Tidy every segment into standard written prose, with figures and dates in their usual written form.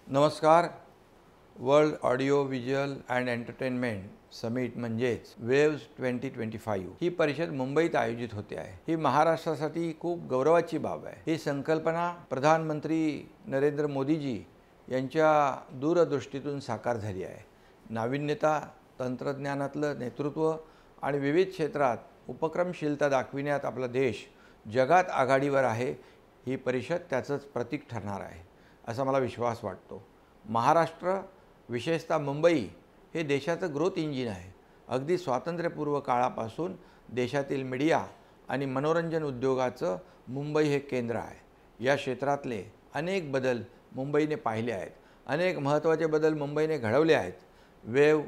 नमस्कार. World audio visual and entertainment summit म्हणजेच waves 2025 ही परिषद मुंबईत आयोजित होते आहे. ही महाराष्ट्रासाठी खूप गौरवाची बाब आहे. ही संकल्पना प्रधानमंत्री नरेंद्र मोदीजी यांच्या दूरदृष्टीतून साकार झाली आहे. नाविन्यता, तंत्रज्ञानातलं नेतृत्व आणि विविध क्षेत्रात उपक्रमशीलता दाखविण्यात आपला देश जगात आघाडीवर आहे. ही परिषद त्याचंच प्रतीक ठरणार आहे असा मला विश्वास वाटतो. महाराष्ट्र, विशेषतः मुंबई हे देशाचं ग्रोथ इंजिन आहे. अगदी स्वातंत्र्यपूर्व काळापासून देशातील मीडिया आणि मनोरंजन उद्योगाचं मुंबई हे केंद्र आहे. या क्षेत्रातले अनेक बदल मुंबईने पाहिले आहेत. अनेक महत्त्वाचे बदल मुंबईने घडवले आहेत. वेव्ह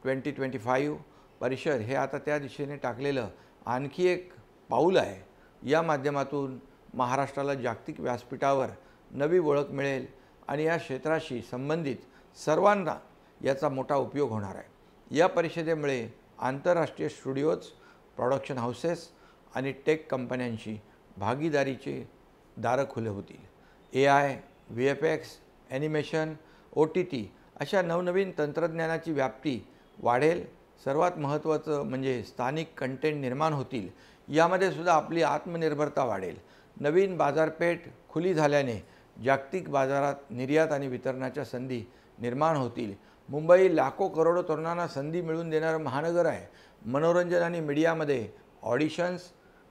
2025 परिषद हे आता त्या दिशेने टाकलेलं आणखी एक पाऊल आहे. या माध्यमातून महाराष्ट्राला जागतिक व्यासपीठावर नवी ओळख मिळेल आणि या क्षेत्राशी संबंधित सर्वांना याचा मोठा उपयोग होणार आहे. या परिषदेमुळे आंतरराष्ट्रीय स्टुडिओज, प्रोडक्शन हाऊसेस आणि टेक कंपन्यांशी भागीदारीचे दारं खुले होतील. AI, VFX, ॲनिमेशन, OTT अशा नवनवीन तंत्रज्ञानाची व्याप्ती वाढेल. सर्वात महत्त्वाचं म्हणजे स्थानिक कंटेंट निर्माण होतील. यामध्ये सुद्धा आपली आत्मनिर्भरता वाढेल. नवीन बाजारपेठ खुली झाल्याने जागतिक बाजारात निर्यात आणि वितरणाच्या संधी निर्माण होतील. मुंबई लाखो करोडो तरुणांना संधी मिळवून देणारं महानगर आहे. मनोरंजन आणि मीडियामध्ये ऑडिशन्स,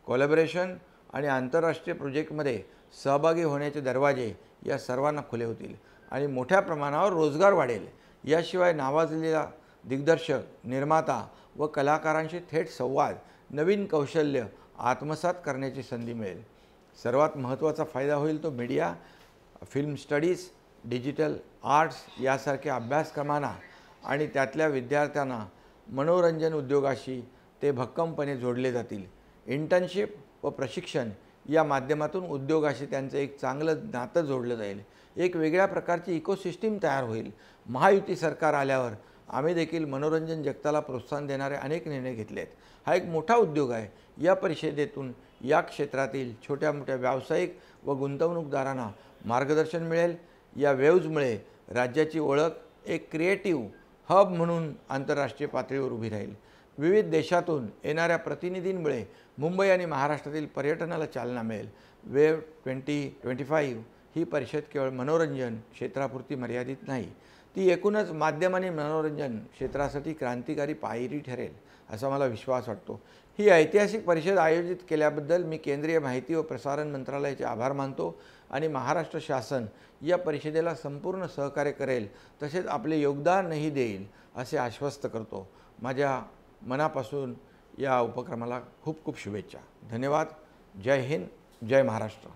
कोलॅबोरेशन आणि आंतरराष्ट्रीय प्रोजेक्टमध्ये सहभागी होण्याचे दरवाजे या सर्वांना खुले होतील आणि मोठ्या प्रमाणावर रोजगार वाढेल. याशिवाय नावाजलेला दिग्दर्शक, निर्माता व कलाकारांशी थेट संवाद, नवीन कौशल्य आत्मसात करण्याची संधी मिळेल. सर्वात महत्त्वाचा फायदा होईल तो media, film studies, digital arts यासारख्या अभ्यासक्रमांना आणि त्यातल्या विद्यार्थ्यांना मनोरंजन उद्योगाशी ते भक्कमपणे जोडले जातील. इंटर्नशिप व प्रशिक्षण या माध्यमातून उद्योगाशी त्यांचं एक चांगलं नातं जोडलं जाईल. एक वेगळ्या प्रकारची इकोसिस्टीम तयार होईल. महायुती सरकार आल्यावर आम्ही देखील मनोरंजन जगताला प्रोत्साहन देणारे अनेक निर्णय घेतले आहेत. हा एक मोठा उद्योग आहे. या परिषदेतून या क्षेत्रातील छोट्या मोठ्या व्यावसायिक व गुंतवणूकदारांना मार्गदर्शन मिळेल. या वेव्जमुळे राज्याची ओळख एक क्रिएटिव्ह हब म्हणून आंतरराष्ट्रीय पातळीवर उभी राहील. विविध देशातून येणाऱ्या प्रतिनिधींमुळे मुंबई आणि महाराष्ट्रातील पर्यटनाला चालना मिळेल. वेव्ह 2025 ही परिषद केवळ मनोरंजन क्षेत्रापुरती मर्यादित नाही, ती एकूणच माध्यम आणि मनोरंजन क्षेत्रासाठी क्रांतिकारी पायरी ठरेल असा मला विश्वास वाटतो. ही ऐतिहासिक परिषद आयोजित केल्याबद्दल मी केंद्रीय माहिती व प्रसारण मंत्रालयाचे आभार मानतो आणि महाराष्ट्र शासन या परिषदेला संपूर्ण सहकार्य करेल, तसेच आपले योगदानही देईल असे आश्वस्त करतो. माझ्या मनापासून या उपक्रमाला खूप खूप शुभेच्छा. धन्यवाद. जय हिंद, जय महाराष्ट्र.